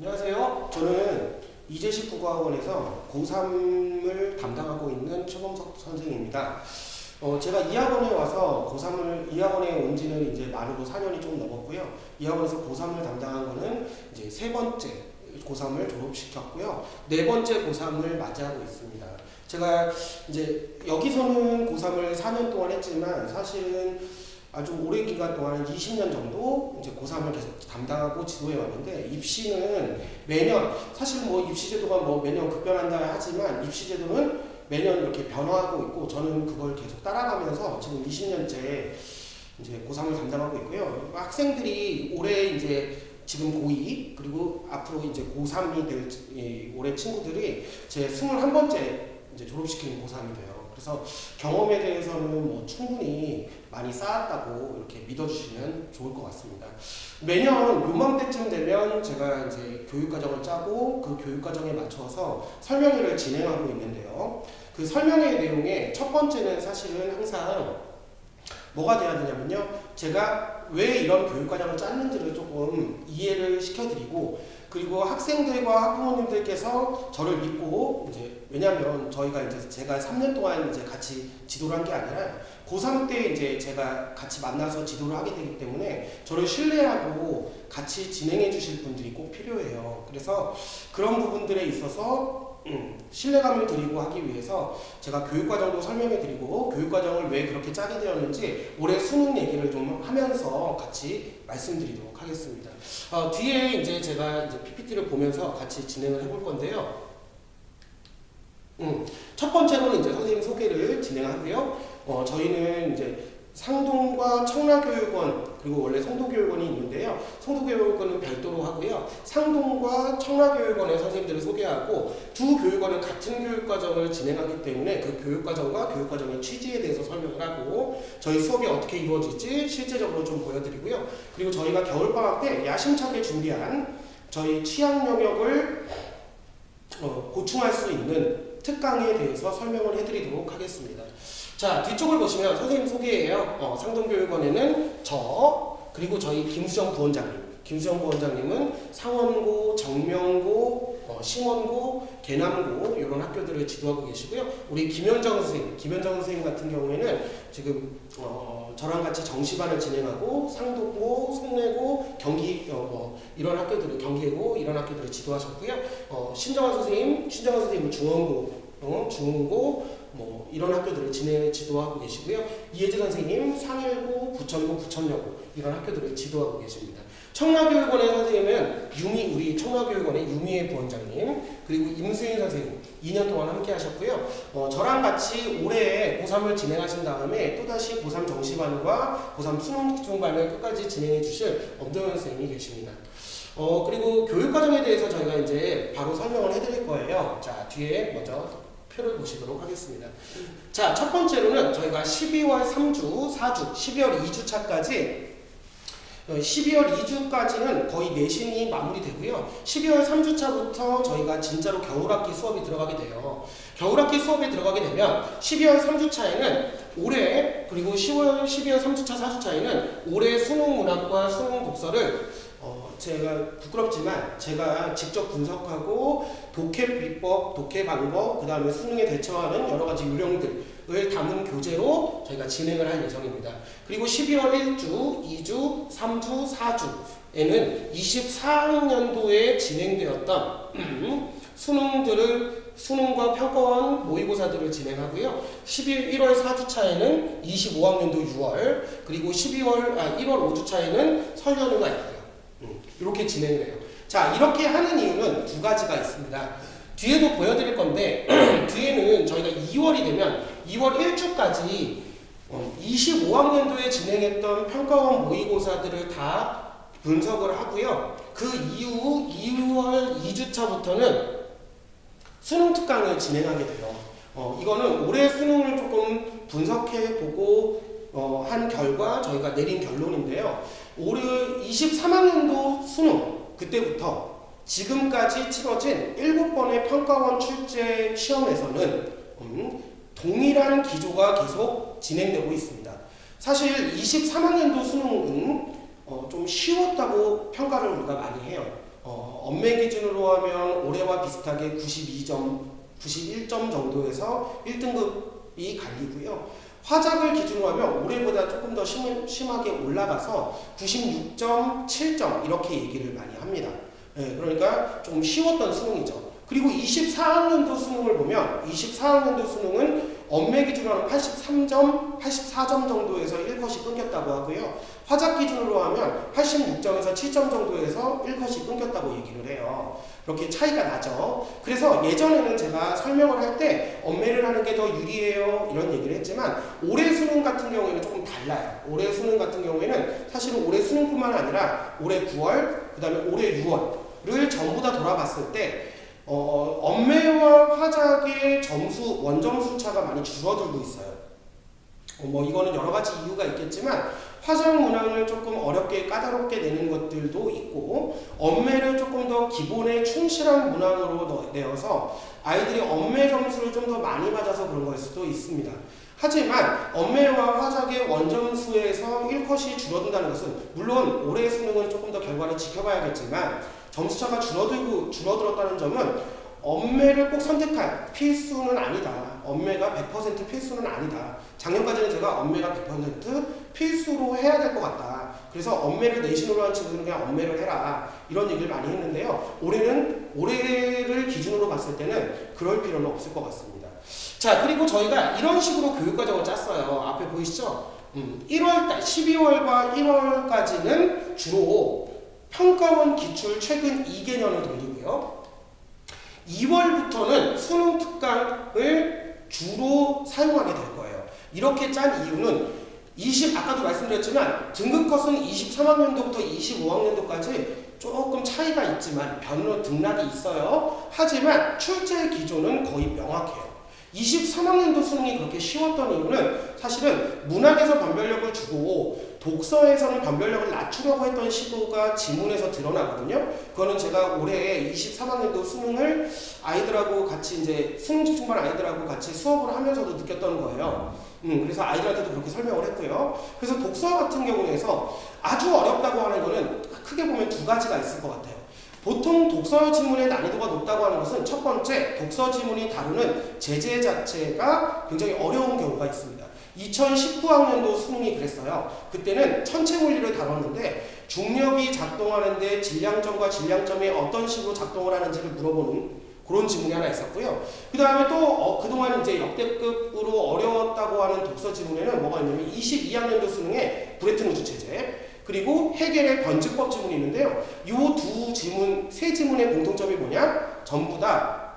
안녕하세요. 저는 이재식 국어학원에서 고3을 담당하고 있는 최범석 선생입니다. 제가 이 학원에 와서 고3을, 이 학원에 온 지는 이제 만으로 4년이 좀 넘었고요. 이 학원에서 고3을 담당한 거는 이제 세 번째 고3을 졸업시켰고요. 네 번째 고3을 맞이하고 있습니다. 제가 이제 여기서는 고3을 4년 동안 했지만 사실은 아주 오랜 기간 동안 20년 정도 이제 고3을 계속 담당하고 지도해 왔는데 입시는 매년 사실 뭐 입시 제도가 뭐 매년 급변한다 하지만 입시 제도는 매년 이렇게 변화하고 있고 저는 그걸 계속 따라가면서 지금 20년째 이제 고3을 담당하고 있고요. 학생들이 올해 이제 지금 고2 그리고 앞으로 이제 고3이 될 올해 친구들이 제 21번째 이제 졸업시키는 고3이 돼요. 그래서 경험에 대해서는 뭐 충분히 많이 쌓았다고 이렇게 믿어주시면 좋을 것 같습니다. 매년 요맘때쯤 되면 제가 이제 교육과정을 짜고 그 교육과정에 맞춰서 설명회를 진행하고 있는데요. 그 설명회 내용의 첫 번째는 사실은 항상 뭐가 돼야 되냐면요. 제가 왜 이런 교육과정을 짰는지를 조금 이해를 시켜드리고 그리고 학생들과 학부모님들께서 저를 믿고 이제 왜냐면 저희가 이제 제가 3년 동안 이제 같이 지도를 한 게 아니라 고3 때 이제 제가 같이 만나서 지도를 하게 되기 때문에 저를 신뢰하고 같이 진행해 주실 분들이 꼭 필요해요. 그래서 그런 부분들에 있어서 신뢰감을 드리고 하기 위해서 제가 교육과정도 설명해 드리고 교육과정을 왜 그렇게 짜게 되었는지 올해 수능 얘기를 좀 하면서 같이 말씀드리도록 하겠습니다. 뒤에 이제 제가 이제 PPT를 보면서 같이 진행을 해볼 건데요. 첫 번째로는 이제 선생님 소개를 진행하고요. 저희는 이제 상동과 청라교육원 그리고 원래 송도교육원이 있는데요. 송도교육원은 별도로 하고요. 상동과 청라교육원의 선생님들을 소개하고 두 교육원은 같은 교육과정을 진행하기 때문에 그 교육과정과 교육과정의 취지에 대해서 설명을 하고 저희 수업이 어떻게 이루어질지 실제적으로 좀 보여드리고요. 그리고 저희가 겨울방학 때 야심차게 준비한 저희 취약 영역을 보충할 수 있는 특강에 대해서 설명을 해드리도록 하겠습니다. 자, 뒤쪽을 보시면 선생님 소개예요. 상동교육원에는 저 그리고 저희 김수정 부원장님. 김수정 부원장님은 상원고, 정명고, 신원고, 계남고 이런 학교들을 지도하고 계시고요. 우리 김현정 선생님 같은 경우에는 지금 저랑 같이 정시반을 진행하고 상동고, 송내고, 경기 이런 학교들을 경기고 이런 학교들을 지도하셨고요. 신정환 선생님은 중원고, 뭐 이런 학교들을 지도하고 계시고요. 이혜재 선생님 상일고, 부천고, 부천여고 이런 학교들을 지도하고 계십니다. 청라교육원의 선생님은 우리 청라교육원의 유미애 부원장님 그리고 임수인 선생님 2년 동안 함께 하셨고요. 저랑 같이 올해 고3을 진행하신 다음에 또다시 고3 정시반과 고3 수능 중반을 끝까지 진행해 주실 엄도현 선생님이 계십니다. 그리고 교육과정에 대해서 저희가 이제 바로 설명을 해드릴 거예요. 자, 뒤에 먼저 표를 보시도록 하겠습니다. 자, 첫 번째로는 저희가 12월 3주, 4주, 12월 2주차까지 12월 2주까지는 거의 내신이 마무리되고요. 12월 3주차부터 저희가 진짜로 겨울학기 수업이 들어가게 돼요. 겨울학기 수업에 들어가게 되면 12월 3주차에는 올해 그리고 12월 3주차, 4주차에는 올해 수능문학과 수능독서를 제가 부끄럽지만 제가 직접 분석하고 독해 비법, 독해 방법, 그 다음에 수능에 대처하는 여러 가지 요령들을 담은 교재로 저희가 진행을 할 예정입니다. 그리고 12월 1주, 2주, 3주, 4주에는 24학년도에 진행되었던 수능과 평가원 모의고사들을 진행하고요. 1월 4주차에는 25학년도 6월, 그리고 1월 5주차에는 설 연휴가 있고요. 이렇게 진행을 해요. 자, 이렇게 하는 이유는 두 가지가 있습니다. 뒤에도 보여드릴 건데 뒤에는 저희가 2월이 되면 2월 1주까지 25학년도에 진행했던 평가원 모의고사들을 다 분석을 하고요. 그 이후 2월 2주차부터는 수능 특강을 진행하게 돼요. 이거는 올해 수능을 조금 분석해보고 한 결과 저희가 내린 결론인데요. 올해 23학년도 수능 그때부터 지금까지 치러진 7번의 평가원 출제 시험에서는 동일한 기조가 계속 진행되고 있습니다. 사실 23학년도 수능은 좀 쉬웠다고 평가를 우리가 많이 해요. 엄매 기준으로 하면 올해와 비슷하게 91점 정도에서 1등급이 갈리고요. 화작을 기준으로 하면 올해보다 조금 더 심하게 올라가서 96.7점 이렇게 얘기를 많이 합니다. 네, 그러니까 좀 쉬웠던 수능이죠. 그리고 24학년도 수능을 보면 24학년도 수능은 엄매 기준으로 하면 84점 정도에서 1컷이 끊겼다고 하고요. 화작 기준으로 하면 86점에서 7점 정도에서 1컷이 끊겼다고 얘기를 해요. 이렇게 차이가 나죠. 그래서 예전에는 제가 설명을 할 때 엄매를 하는 게 더 유리해요 이런 얘기를 했지만 올해 수능 같은 경우에는 조금 달라요. 올해 수능 같은 경우에는 사실은 올해 수능뿐만 아니라 올해 9월 그 다음에 올해 6월을 전부 다 돌아봤을 때 엄매와 화작의 점수, 원점수 차가 많이 줄어들고 있어요. 뭐 이거는 여러 가지 이유가 있겠지만 화작 문항을 조금 어렵게 까다롭게 내는 것들도 있고 엄매를 조금 더 기본에 충실한 문항으로 내어서 아이들이 엄매 점수를 좀 더 많이 받아서 그런 걸 수도 있습니다. 하지만 엄매와 화작의 원점수에서 1컷이 줄어든다는 것은 물론 올해 수능은 조금 더 결과를 지켜봐야겠지만 점수차가 줄어들었다는 점은 엄매를 꼭 선택할 필수는 아니다. 엄매가 100% 필수는 아니다. 작년까지는 제가 엄매가 100% 필수로 해야 될 것 같다. 그래서 엄매를 내신으로 한 친구들은 그냥 엄매를 해라. 이런 얘기를 많이 했는데요. 올해를 기준으로 봤을 때는 그럴 필요는 없을 것 같습니다. 자, 그리고 저희가 이런 식으로 교육과정을 짰어요. 앞에 보이시죠? 1월달, 12월과 1월까지는 주로 평가원 기출 최근 2개년을 돌리고요. 2월부터는 수능 특강을 주로 사용하게 될 거예요. 이렇게 짠 이유는 아까도 말씀드렸지만 등급컷은 23학년도부터 25학년도까지 조금 차이가 있지만 등락이 있어요. 하지만 출제 기조는 거의 명확해요. 23학년도 수능이 그렇게 쉬웠던 이유는 사실은 문학에서 변별력을 주고 독서에서는 변별력을 낮추려고 했던 시도가 지문에서 드러나거든요. 그거는 제가 올해 23학년도 수능을 아이들하고 같이 이제 수능 집중반 아이들하고 같이 수업을 하면서도 느꼈던 거예요. 그래서 아이들한테도 그렇게 설명을 했고요. 그래서 독서 같은 경우에서 아주 어렵다고 하는 거는 크게 보면 두 가지가 있을 것 같아요. 보통 독서 지문의 난이도가 높다고 하는 것은 첫 번째, 독서 지문이 다루는 제재 자체가 굉장히 어려운 경우가 있습니다. 2019학년도 수능이 그랬어요. 그때는 천체 물리를 다뤘는데 중력이 작동하는데 질량점과 질량점이 어떤 식으로 작동을 하는지를 물어보는 그런 지문이 하나 있었고요. 그 다음에 또 그동안 이제 역대급으로 어려웠다고 하는 독서 지문에는 뭐가 있냐면 22학년도 수능에 브레튼 우주 체제 그리고 해겔의 변증법 지문이 있는데요. 이 두 지문, 세 지문의 공통점이 뭐냐? 전부 다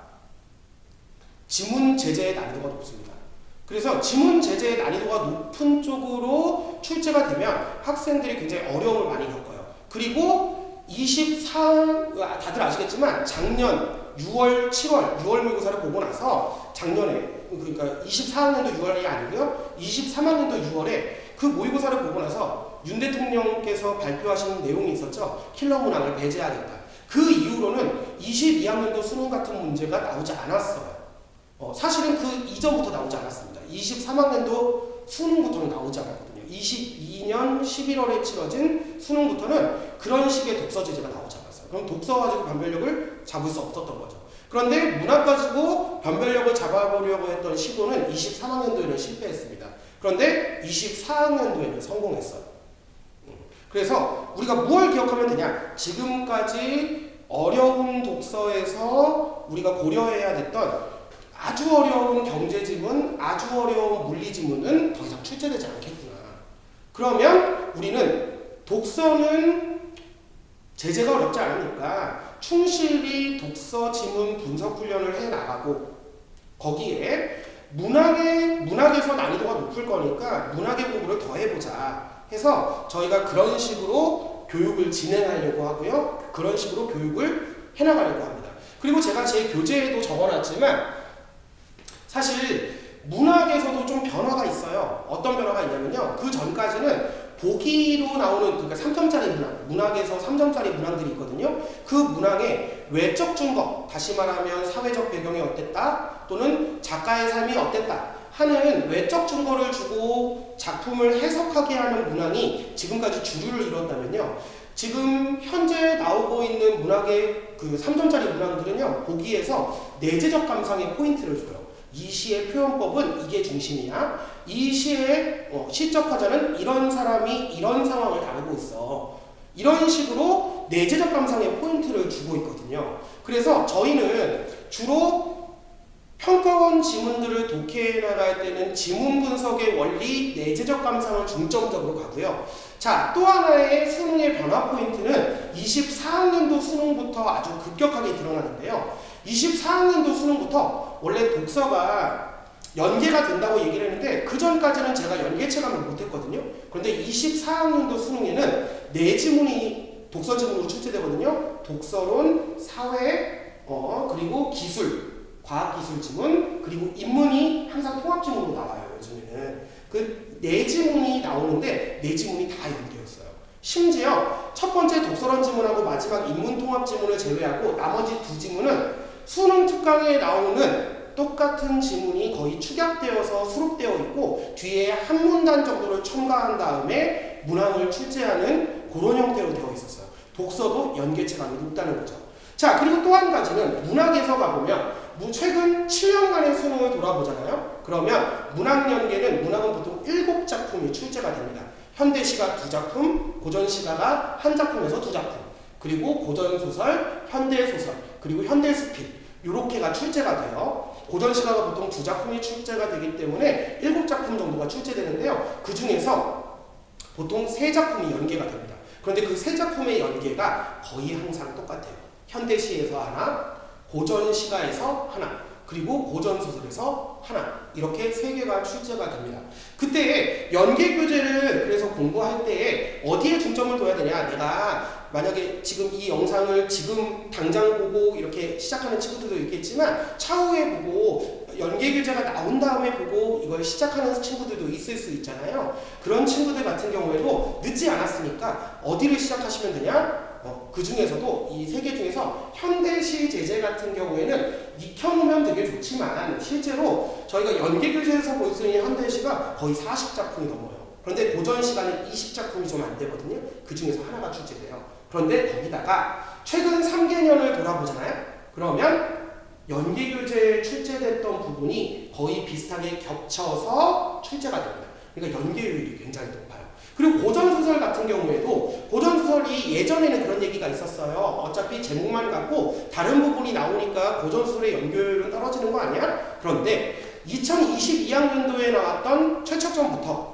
지문 제재의 난이도가 높습니다. 그래서 지문 제재의 난이도가 높은 쪽으로 출제가 되면 학생들이 굉장히 어려움을 많이 겪어요. 그리고 다들 아시겠지만 작년 6월, 7월, 6월 모의고사를 보고 나서 작년에 그러니까 24학년도 6월이 아니고요. 23학년도 6월에 그 모의고사를 보고 나서 윤 대통령께서 발표하신 내용이 있었죠. 킬러 문항을 배제하겠다. 그 이후로는 22학년도 수능 같은 문제가 나오지 않았어요. 사실은 그 이전부터 나오지 않았습니다. 23학년도 수능부터는 나오지 않았거든요. 22년 11월에 치러진 수능부터는 그런 식의 독서 제재가 나오지 않았어요. 그럼 독서 가지고 변별력을 잡을 수 없었던 거죠. 그런데 문학 가지고 변별력을 잡아보려고 했던 시도는 23학년도에는 실패했습니다. 그런데 24학년도에는 성공했어요. 그래서 우리가 무엇을 기억하면 되냐? 지금까지 어려운 독서에서 우리가 고려해야 됐던 아주 어려운 경제지문, 아주 어려운 물리지문은 더 이상 출제되지 않겠구나. 그러면 우리는 독서는 제재가 어렵지 않으니까 충실히 독서 지문 분석 훈련을 해나가고 거기에 문학에서 난이도가 높을 거니까 문학의 공부를 더 해보자 해서 저희가 그런 식으로 교육을 진행하려고 하고요. 그런 식으로 교육을 해나가려고 합니다. 그리고 제가 제 교재에도 적어놨지만 사실 문학에서도 좀 변화가 있어요. 어떤 변화가 있냐면요. 그 전까지는 보기로 나오는 그러니까 3점짜리 문학에서 3점짜리 문항들이 있거든요. 그 문항의 외적 증거, 다시 말하면 사회적 배경이 어땠다 또는 작가의 삶이 어땠다 하는 외적 증거를 주고 작품을 해석하게 하는 문항이 지금까지 주류를 이뤘다면요. 지금 현재 나오고 있는 문학의 그 3점짜리 문항들은요, 보기에서 내재적 감상의 포인트를 줘요. 이 시의 표현법은 이게 중심이야. 이 시의 시적 화자는 이런 사람이 이런 상황을 다루고 있어. 이런 식으로 내재적 감상의 포인트를 주고 있거든요. 그래서 저희는 주로 평가원 지문들을 독해해 나갈 때는 지문 분석의 원리, 내재적 감상을 중점적으로 가고요. 자, 또 하나의 수능의 변화 포인트는 24학년도 수능부터 아주 급격하게 드러나는데요. 24학년도 수능부터 원래 독서가 연계가 된다고 얘기를 했는데 그 전까지는 제가 연계 체감을 못했거든요. 그런데 24학년도 수능에는 네 지문이 독서 지문으로 출제되거든요. 독서론, 사회, 그리고 기술, 과학기술 지문, 그리고 인문이 항상 통합 지문으로 나와요. 요즘에는 그 네 지문이 나오는데 네 지문이 다 연계였어요. 심지어 첫 번째 독서론 지문하고 마지막 인문 통합 지문을 제외하고 나머지 두 지문은 수능 특강에 나오는 똑같은 지문이 거의 축약되어서 수록되어 있고 뒤에 한 문단 정도를 첨가한 다음에 문항을 출제하는 그런 형태로 되어 있었어요. 독서도 연계체감이 높다는 거죠. 자, 그리고 또 한 가지는 문학에서 가보면 최근 7년간의 수능을 돌아보잖아요. 그러면 문학 연계는 문학은 보통 7작품이 출제가 됩니다. 현대시가 2작품, 고전시가가 1작품에서 2작품, 그리고 고전소설, 현대소설, 그리고 현대수필 이렇게가 출제가 돼요. 고전시가가 보통 2작품이 출제가 되기 때문에 7작품 정도가 출제되는데요. 그 중에서 보통 3작품이 연계가 됩니다. 그런데 그 3작품의 연계가 거의 항상 똑같아요. 현대시에서 하나, 고전시가에서 하나, 그리고 고전소설에서 하나, 이렇게 3개가 출제가 됩니다. 그때 연계교재를 그래서 공부할 때 어디에 중점을 둬야 되냐, 내가 만약에 지금 이 영상을 지금 당장 보고 이렇게 시작하는 친구들도 있겠지만 차후에 보고 연계교재가 나온 다음에 보고 이걸 시작하는 친구들도 있을 수 있잖아요. 그런 친구들 같은 경우에도 늦지 않았으니까 어디를 시작하시면 되냐? 그 중에서도 이 3개 중에서 현대시 제재 같은 경우에는 익혀놓으면 되게 좋지만 실제로 저희가 연계교재에서 볼 수 있는 현대시가 거의 40작품이 넘어요. 그런데 고전시가는 20작품이 좀 안 되거든요. 그 중에서 하나가 출제돼요. 그런데 거기다가 최근 3개년을 돌아보잖아요. 그러면 연계교재에 출제됐던 부분이 거의 비슷하게 겹쳐서 출제가 됩니다. 그러니까 연계율이 굉장히 높아요. 그리고 고전소설 같은 경우에도 고전소설이 예전에는 그런 얘기가 있었어요. 어차피 제목만 갖고 다른 부분이 나오니까 고전소설의 연결율은 떨어지는 거 아니야? 그런데 2022학년도에 나왔던 최초점부터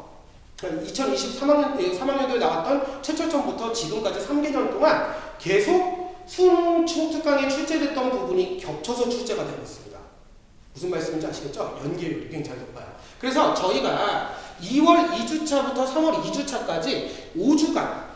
2023학년도에 나왔던 최초점부터 지금까지 3개년 동안 계속 수능 특강에 출제됐던 부분이 겹쳐서 출제가 되고 있습니다. 무슨 말씀인지 아시겠죠? 연계율이 굉장히 높아요. 그래서 저희가 2월 2주차부터 3월 2주차까지 5주간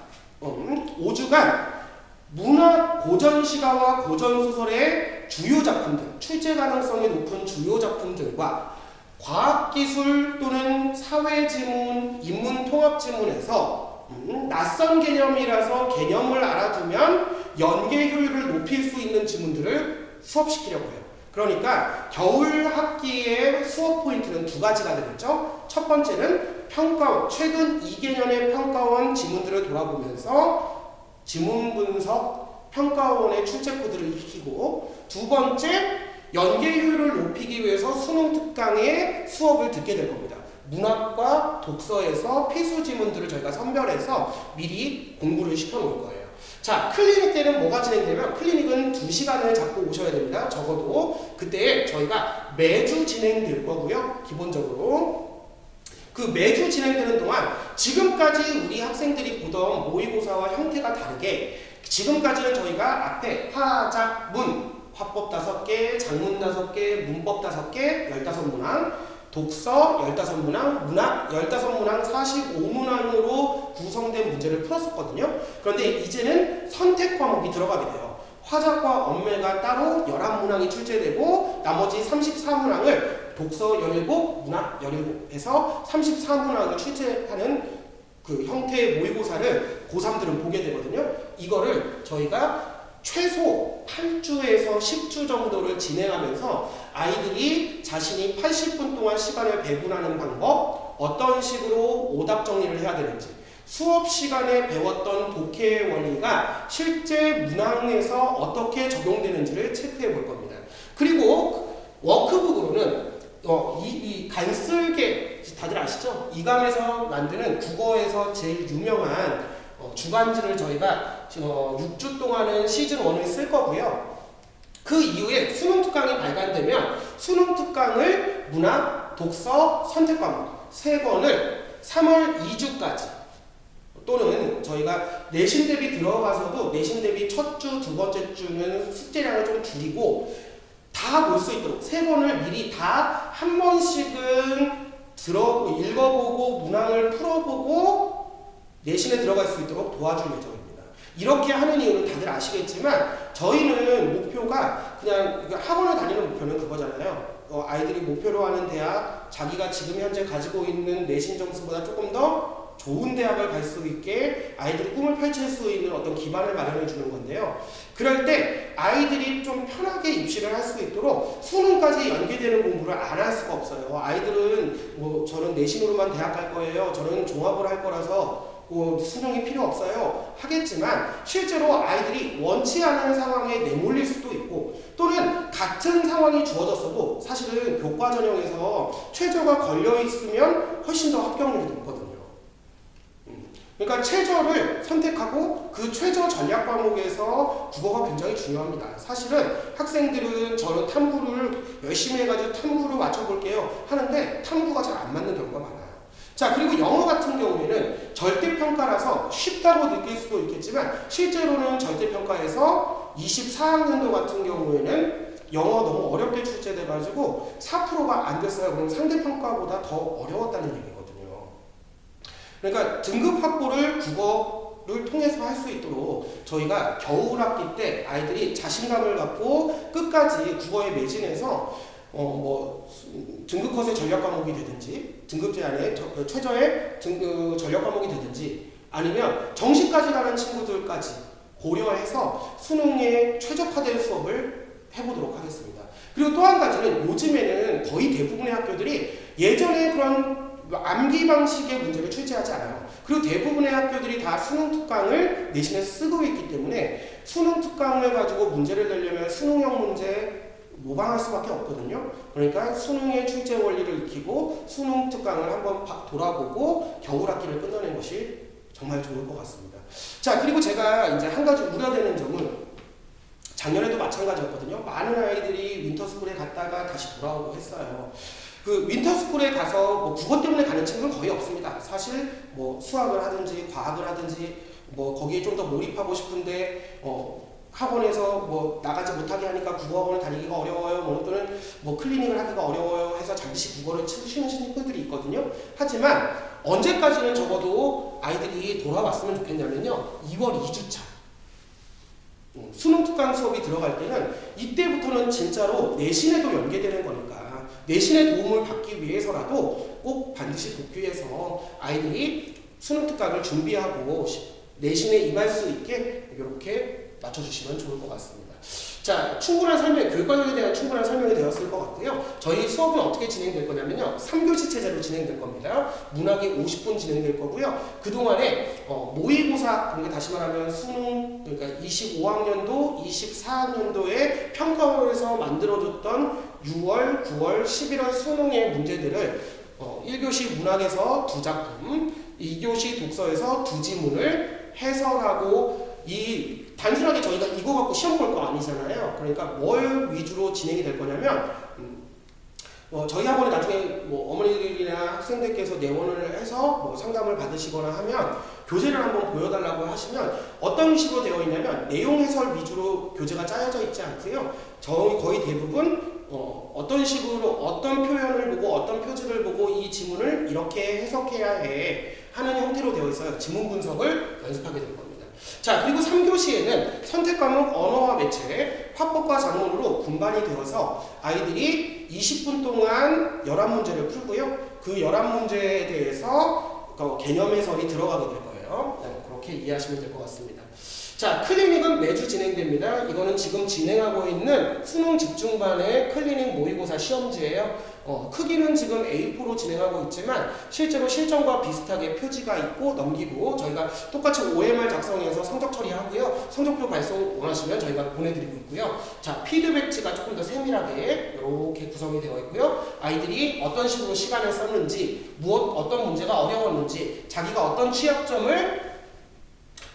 문학 고전시가와 고전소설의 주요 작품들, 출제 가능성이 높은 주요 작품들과 과학기술 또는 사회지문, 인문통합지문에서 낯선 개념이라서 개념을 알아두면 연계 효율을 높일 수 있는 지문들을 수업시키려고 해요. 그러니까 겨울 학기의 수업 포인트는 2가지가 되겠죠. 첫 번째는 평가원, 최근 2개년의 평가원 지문들을 돌아보면서 지문 분석, 평가원의 출제 코드를 익히고, 두 번째, 연계율을 높이기 위해서 수능 특강의 수업을 듣게 될 겁니다. 문학과 독서에서 필수 지문들을 저희가 선별해서 미리 공부를 시켜놓을 거예요. 자, 클리닉 때는 뭐가 진행되면 클리닉은 2시간을 잡고 오셔야 됩니다. 적어도 그때 저희가 매주 진행될 거고요. 기본적으로 그 매주 진행되는 동안 지금까지 우리 학생들이 보던 모의고사와 형태가 다르게 지금까지는 저희가 앞에 화작, 문, 화법 5개, 장문 5개, 문법 5개, 15문항, 독서 15문항, 문학 15문항, 45문항으로 구성된 문제를 풀었었거든요. 그런데 이제는 선택 과목이 들어가게 돼요. 화작과 언매가 따로 11문항이 출제되고 나머지 34문항을 독서 17, 문학 17에서 34문항을 출제하는 그 형태의 모의고사를 고3들은 보게 되거든요. 이거를 저희가 최소 8주에서 10주 정도를 진행하면서 아이들이 자신이 80분 동안 시간을 배분하는 방법, 어떤 식으로 오답 정리를 해야 되는지, 수업 시간에 배웠던 독해의 원리가 실제 문항에서 어떻게 적용되는지를 체크해 볼 겁니다. 그리고 워크북으로는 이 간쓸게 다들 아시죠? 이감에서 만드는 국어에서 제일 유명한 주간지를 저희가 6주 동안은 시즌1을 쓸 거고요. 그 이후에 수능 특강이 발간되면 수능 특강을 문학, 독서, 선택 과목 3권을 3월 2주까지 또는 저희가 내신 대비 들어가서도 내신 대비 첫 주, 두 번째 주는 숙제량을 좀 줄이고 다 볼 수 있도록 3권을 미리 다 한 번씩은 읽어보고 문항을 풀어보고 내신에 들어갈 수 있도록 도와줄 예정입니다. 이렇게 하는 이유는 다들 아시겠지만 저희는 목표가 그냥 학원을 다니는 목표는 그거잖아요. 아이들이 목표로 하는 대학, 자기가 지금 현재 가지고 있는 내신 점수보다 조금 더 좋은 대학을 갈 수 있게 아이들이 꿈을 펼칠 수 있는 어떤 기반을 마련해 주는 건데요. 그럴 때 아이들이 좀 편하게 입시를 할 수 있도록 수능까지 연계되는 공부를 안 할 수가 없어요. 아이들은 저는 내신으로만 대학 갈 거예요. 저는 종합을 할 거라서 수능이 필요 없어요 하겠지만 실제로 아이들이 원치 않은 상황에 내몰릴 수도 있고 또는 같은 상황이 주어졌어도 사실은 교과 전형에서 최저가 걸려 있으면 훨씬 더 합격률이 높거든요. 그러니까 최저를 선택하고 그 최저 전략 과목에서 국어가 굉장히 중요합니다. 사실은 학생들은 저는 탐구를 열심히 해가지고 탐구를 맞춰볼게요 하는데 탐구가 잘 안 맞는 경우가 많아요. 자, 그리고 영어 같은 경우에는 절대평가라서 쉽다고 느낄 수도 있겠지만 실제로는 절대평가에서 24학년도 같은 경우에는 영어 너무 어렵게 출제돼가지고 4%가 안 됐어요. 그럼 상대평가보다 더 어려웠다는 얘기거든요. 그러니까 등급 확보를 국어를 통해서 할 수 있도록 저희가 겨울 학기 때 아이들이 자신감을 갖고 끝까지 국어에 매진해서 등급 컷의 전략 과목이 되든지 등급 제한의 최저의 등급 전략 과목이 되든지 아니면 정시까지 가는 친구들까지 고려해서 수능에 최적화된 수업을 해보도록 하겠습니다. 그리고 또 한 가지는 요즘에는 거의 대부분의 학교들이 예전에 그런 암기 방식의 문제를 출제하지 않아요. 그리고 대부분의 학교들이 다 수능 특강을 내신에 쓰고 있기 때문에 수능 특강을 가지고 문제를 내려면 수능형 문제 모방할 수밖에 없거든요. 그러니까 수능의 출제 원리를 익히고 수능 특강을 한번 돌아보고 겨울 학기를 끝내는 것이 정말 좋을 것 같습니다. 자, 그리고 제가 이제 한 가지 우려되는 점은 작년에도 마찬가지였거든요. 많은 아이들이 윈터스쿨에 갔다가 다시 돌아오고 했어요. 그 윈터스쿨에 가서 국어 때문에 가는 친구는 거의 없습니다. 사실 수학을 하든지 과학을 하든지 거기에 좀 더 몰입하고 싶은데 학원에서 나가지 못하게 하니까 국어학원을 다니기가 어려워요. 또는 클리닉을 하기가 어려워요 해서 잠시 국어를 치는 친구들이 있거든요. 하지만 언제까지는 적어도 아이들이 돌아왔으면 좋겠냐면요. 2월 2주차 수능 특강 수업이 들어갈 때는 이때부터는 진짜로 내신에도 연계되는 거니까 내신의 도움을 받기 위해서라도 꼭 반드시 복귀해서 아이들이 수능 특강을 준비하고 내신에 임할 수 있게 이렇게 맞춰주시면 좋을 것 같습니다. 자, 충분한 설명, 교육과정에 대한 충분한 설명이 되었을 것 같고요. 저희 수업은 어떻게 진행될 거냐면요. 3교시 체제로 진행될 겁니다. 문학이 50분 진행될 거고요. 그동안에 모의고사, 그러니까 다시 말하면 수능, 그러니까 25학년도, 24학년도에 평가원에서 만들어줬던 6월, 9월, 11월 수능의 문제들을 1교시 문학에서 2작품, 2교시 독서에서 2지문을 해설하고 단순하게 저희가 이거 갖고 시험 볼 거 아니잖아요. 그러니까 뭘 위주로 진행이 될 거냐면 저희 학원에 나중에 어머니들이나 학생들께서 내원을 해서 상담을 받으시거나 하면 교재를 한번 보여달라고 하시면 어떤 식으로 되어 있냐면 내용 해설 위주로 교재가 짜여져 있지 않고요. 거의 대부분 어떤 식으로 어떤 표현을 보고 어떤 표지를 보고 이 지문을 이렇게 해석해야 해 하는 형태로 되어 있어요. 지문 분석을 연습하게 될 겁니다. 자, 그리고 3교시에는 선택과목 언어와 매체, 화법과 작문으로 분반이 되어서 아이들이 20분 동안 11문제를 풀고요. 그 11문제에 대해서 개념 해설이 들어가게 될 거예요. 그렇게 이해하시면 될 것 같습니다. 자, 클리닉은 매주 진행됩니다. 이거는 지금 진행하고 있는 수능 집중반의 클리닉 모의고사 시험지예요. 크기는 지금 A4로 진행하고 있지만 실제로 실전과 비슷하게 표지가 있고 넘기고 저희가 똑같이 OMR 작성해서 성적 처리하고요. 성적표 발송 원하시면 저희가 보내드리고 있고요. 자, 피드백지가 조금 더 세밀하게 이렇게 구성이 되어 있고요. 아이들이 어떤 식으로 시간을 썼는지, 어떤 문제가 어려웠는지, 자기가 어떤 취약점을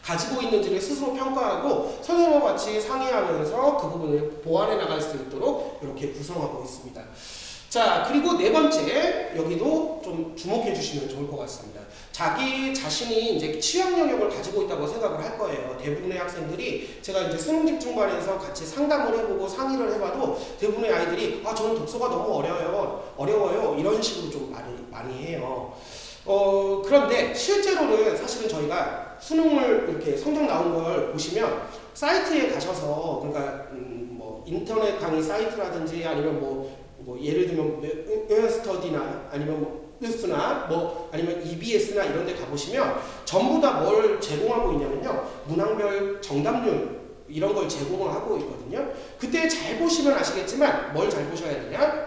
가지고 있는지를 스스로 평가하고 선생님과 같이 상의하면서 그 부분을 보완해 나갈 수 있도록 이렇게 구성하고 있습니다. 자, 그리고 네 번째, 여기도 좀 주목해 주시면 좋을 것 같습니다. 자기 자신이 이제 취약 영역을 가지고 있다고 생각을 할 거예요. 대부분의 학생들이 제가 이제 수능 집중반에서 같이 상담을 해보고 상의를 해봐도 대부분의 아이들이 저는 독서가 너무 어려워요. 이런 식으로 좀 많이 해요. 그런데 실제로는 사실은 저희가 수능을 이렇게 성적 나온 걸 보시면 사이트에 가셔서 그러니까 뭐 인터넷 강의 사이트라든지 아니면 뭐 예를 들면 스터디나 아니면 뭐 뉴스나 뭐 아니면 EBS나 이런 데 가보시면 전부 다 뭘 제공하고 있냐면요. 문항별 정답률 이런 걸 제공을 하고 있거든요. 그때 잘 보시면 아시겠지만 뭘 잘 보셔야 되냐?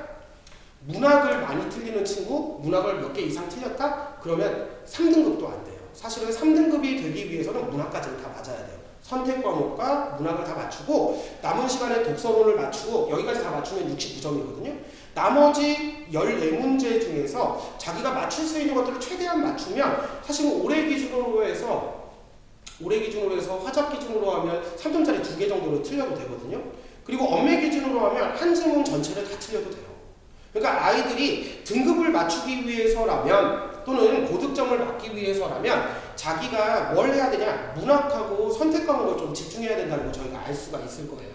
문학을 많이 틀리는 친구, 문학을 몇 개 이상 틀렸다? 그러면 3등급도 안 돼요. 사실은 3등급이 되기 위해서는 문학까지는 다 맞아야 돼요. 선택 과목과 문학을 다 맞추고 남은 시간에 독서론을 맞추고 여기까지 다 맞추면 69점이거든요. 나머지 14문제 중에서 자기가 맞출 수 있는 것들을 최대한 맞추면 사실 올해 기준으로 해서 화작 기준으로 하면 3점짜리 2개 정도는 틀려도 되거든요. 그리고 엄매 기준으로 하면 한 지문 전체를 다 틀려도 돼요. 그러니까 아이들이 등급을 맞추기 위해서라면 또는 고득점을 맞기 위해서라면 자기가 뭘 해야 되냐, 문학하고 선택 과목을 좀 집중해야 된다는 걸 저희가 알 수가 있을 거예요.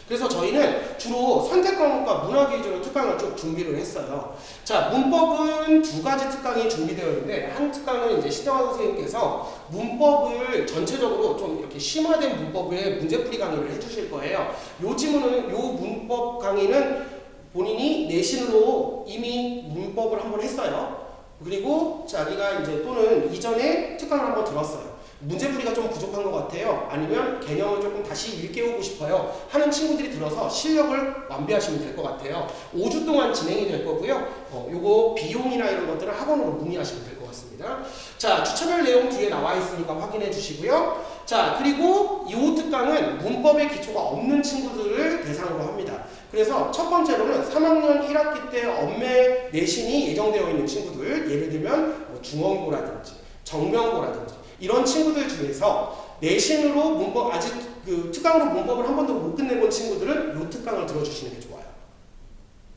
그래서 저희는 주로 선택 과목과 문학 위주로 특강을 쭉 준비를 했어요. 자, 문법은 2가지 특강이 준비되어 있는데 한 특강은 이제 신정환 선생님께서 문법을 전체적으로 좀 이렇게 심화된 문법의 문제풀이 강의를 해주실 거예요. 요 문법 강의는 본인이 내신으로 이미 문법을 한번 했어요. 그리고 자기가 이제 또는 이전에 특강을 한번 들었어요. 문제풀이가 좀 부족한 것 같아요. 아니면 개념을 조금 다시 일깨우고 싶어요. 하는 친구들이 들어서 실력을 완비하시면 될 것 같아요. 5주 동안 진행이 될 거고요. 요거 비용이나 이런 것들은 학원으로 문의하시면 될 것 같습니다. 자, 추천할 내용 뒤에 나와 있으니까 확인해 주시고요. 자, 그리고 이 특강은 문법의 기초가 없는 친구들을 대상으로 합니다. 그래서 첫 번째로는 3학년 1학기 때 엄매 내신이 예정되어 있는 친구들, 예를 들면 뭐 중원고라든지 정명고라든지 이런 친구들 중에서 내신으로 문법 아직 그 특강으로 문법을 한 번도 못 끝내본 친구들은 이 특강을 들어주시는 게 좋아요.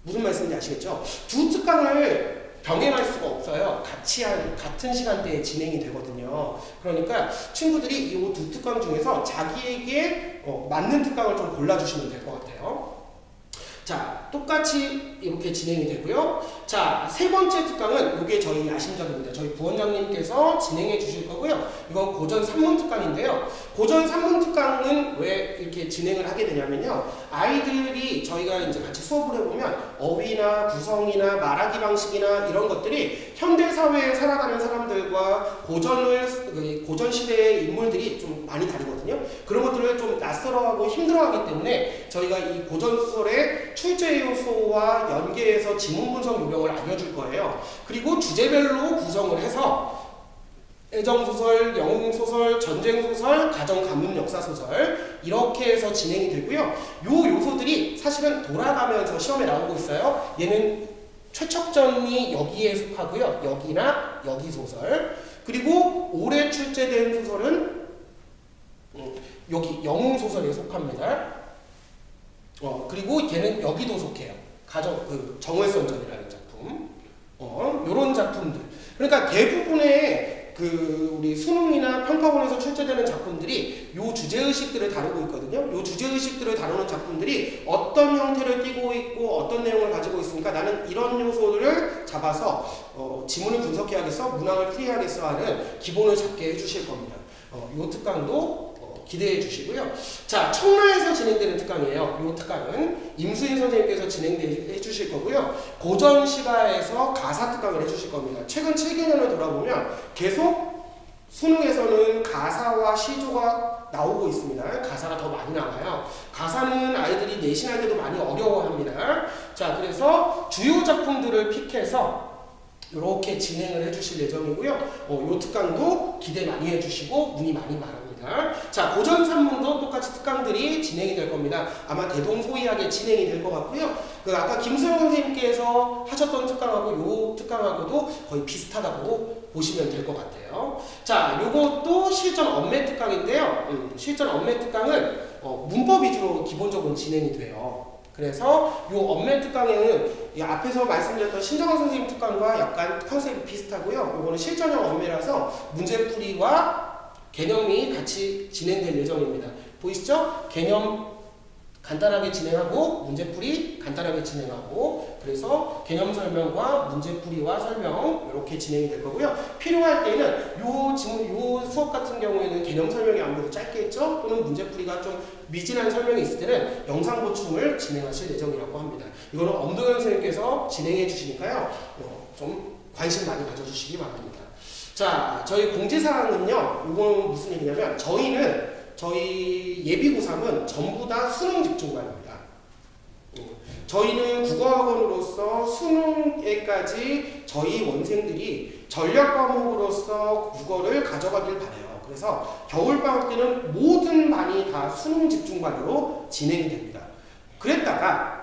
무슨 말씀인지 아시겠죠? 두 특강을 병행할 수가 없어요. 같은 시간대에 진행이 되거든요. 그러니까 친구들이 이 두 특강 중에서 자기에게 맞는 특강을 좀 골라주시면 될 것 같아요. 자, 똑같이 이렇게 진행이 되고요. 자, 세 번째 특강은 이게 저희 야심작입니다. 저희 부원장님께서 진행해 주실 거고요. 이건 고전 3문 특강인데요. 고전 3문 특강은 왜 이렇게 진행을 하게 되냐면요. 아이들이 저희가 이제 같이 수업을 해보면 어휘나 구성이나 말하기 방식이나 이런 것들이 현대 사회에 살아가는 사람들과 고전 시대의 인물들이 좀 많이 다르거든요. 그런 것들을 좀 낯설어하고 힘들어하기 때문에 저희가 이 고전 소설의 출제 요소와 연계해서 지문 분석 요령을 알려줄 거예요. 그리고 주제별로 구성을 해서 애정소설, 영웅소설, 전쟁소설, 가정 가문 역사소설 이렇게 해서 진행이 되고요. 요 요소들이 사실은 돌아가면서 시험에 나오고 있어요. 얘는 최척전이 여기에 속하고요. 여기나 여기 소설. 그리고 올해 출제된 소설은 여기 영웅소설에 속합니다. 그리고 걔는 여기도 속해요. 정월선전이라는 작품. 요런 작품들. 그러니까 대부분의 우리 수능이나 평가원에서 출제되는 작품들이 요 주제의식들을 다루고 있거든요. 요 주제의식들을 다루는 작품들이 어떤 형태를 띠고 있고 어떤 내용을 가지고 있으니까 나는 이런 요소를 잡아서 지문을 분석해야겠어, 문항을 풀이해야겠어 하는 기본을 잡게 해주실 겁니다. 요 특강도 기대해 주시고요. 자, 청라에서 진행되는 특강이에요. 이 특강은 임수인 선생님께서 진행해 주실 거고요. 고전 시가에서 가사 특강을 해 주실 겁니다. 최근 7개년을 돌아보면 계속 수능에서는 가사와 시조가 나오고 있습니다. 가사가 더 많이 나와요. 가사는 아이들이 내신할 때도 많이 어려워합니다. 자, 그래서 주요 작품들을 픽해서 이렇게 진행을 해주실 예정이고요. 요 특강도 기대 많이 해주시고 문의 많이 바랍니다. 자, 고전 산문도 똑같이 특강들이 진행이 될 겁니다. 아마 대동소이하게 진행이 될 것 같고요. 그 아까 김소영 선생님께서 하셨던 특강하고 요 특강하고도 거의 비슷하다고 보시면 될 것 같아요. 자, 요것도 실전 엄매 특강인데요. 실전 엄매 특강은 문법 위주로 기본적으로 진행이 돼요. 그래서 이 엄매 특강에는 이 앞에서 말씀드렸던 신정환 선생님 특강과 약간 컨셉이 비슷하고요. 이거는 실전형 엄매라서 문제풀이와 개념이 같이 진행될 예정입니다. 보이시죠? 개념 간단하게 진행하고 문제풀이 간단하게 진행하고 그래서 개념 설명과 문제풀이와 설명 이렇게 진행이 될 거고요. 필요할 때는 요 수업 같은 경우에는 개념 설명이 아무래도 짧게 했죠. 또는 문제풀이가 좀 미진한 설명이 있을 때는 영상 보충을 진행하실 예정이라고 합니다. 이거는 엄동현 선생님께서 진행해 주시니까요. 좀 관심 많이 가져주시기 바랍니다. 자, 저희 공지사항은요. 이건 무슨 얘기냐면 저희 예비고3은 전부 다 수능 집중반입니다. 저희는 국어학원으로서 수능에까지 저희 원생들이 전략 과목으로서 국어를 가져가길 바라요. 그래서 겨울방학 때는 모든 반이 다 수능 집중반으로 진행이 됩니다. 그랬다가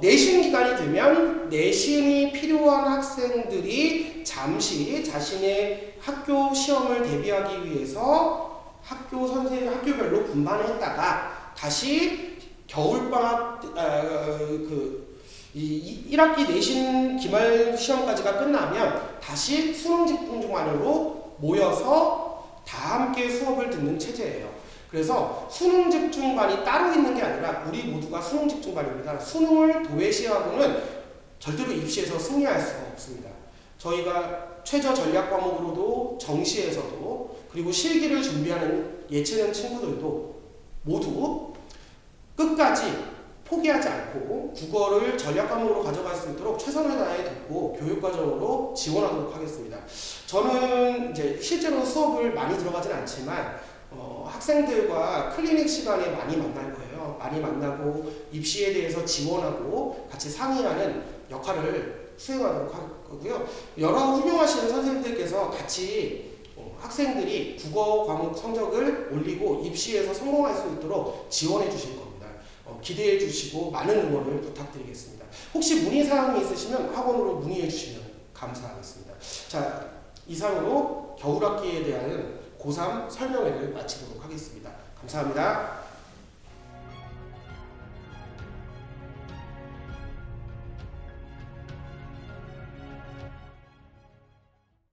내신 기간이 되면 내신이 필요한 학생들이 잠시 자신의 학교 시험을 대비하기 위해서 학교별로 분반을 했다가 다시 겨울방학 1학기 내신 기말 시험까지가 끝나면 다시 수능 집중반으로 모여서 다 함께 수업을 듣는 체제예요. 그래서 수능 집중반이 따로 있는 게 아니라 우리 모두가 수능 집중반입니다. 수능을 도외시하고는 절대로 입시에서 승리할 수가 없습니다. 저희가 최저 전략 과목으로도 정시에서도 그리고 실기를 준비하는 예체능 친구들도 모두 끝까지 포기하지 않고 국어를 전략 과목으로 가져갈 수 있도록 최선을 다해 듣고 교육과정으로 지원하도록 하겠습니다. 저는 이제 실제로 수업을 많이 들어가진 않지만 학생들과 클리닉 시간에 많이 만날 거예요. 많이 만나고 입시에 대해서 지원하고 같이 상의하는 역할을 수행하도록 할 거고요. 여러 훌륭하신 선생님들께서 같이 학생들이 국어 과목 성적을 올리고 입시에서 성공할 수 있도록 지원해 주실 겁니다. 기대해 주시고 많은 응원을 부탁드리겠습니다. 혹시 문의사항이 있으시면 학원으로 문의해 주시면 감사하겠습니다. 자, 이상으로 겨울학기에 대한 고3 설명회를 마치도록 하겠습니다. 감사합니다.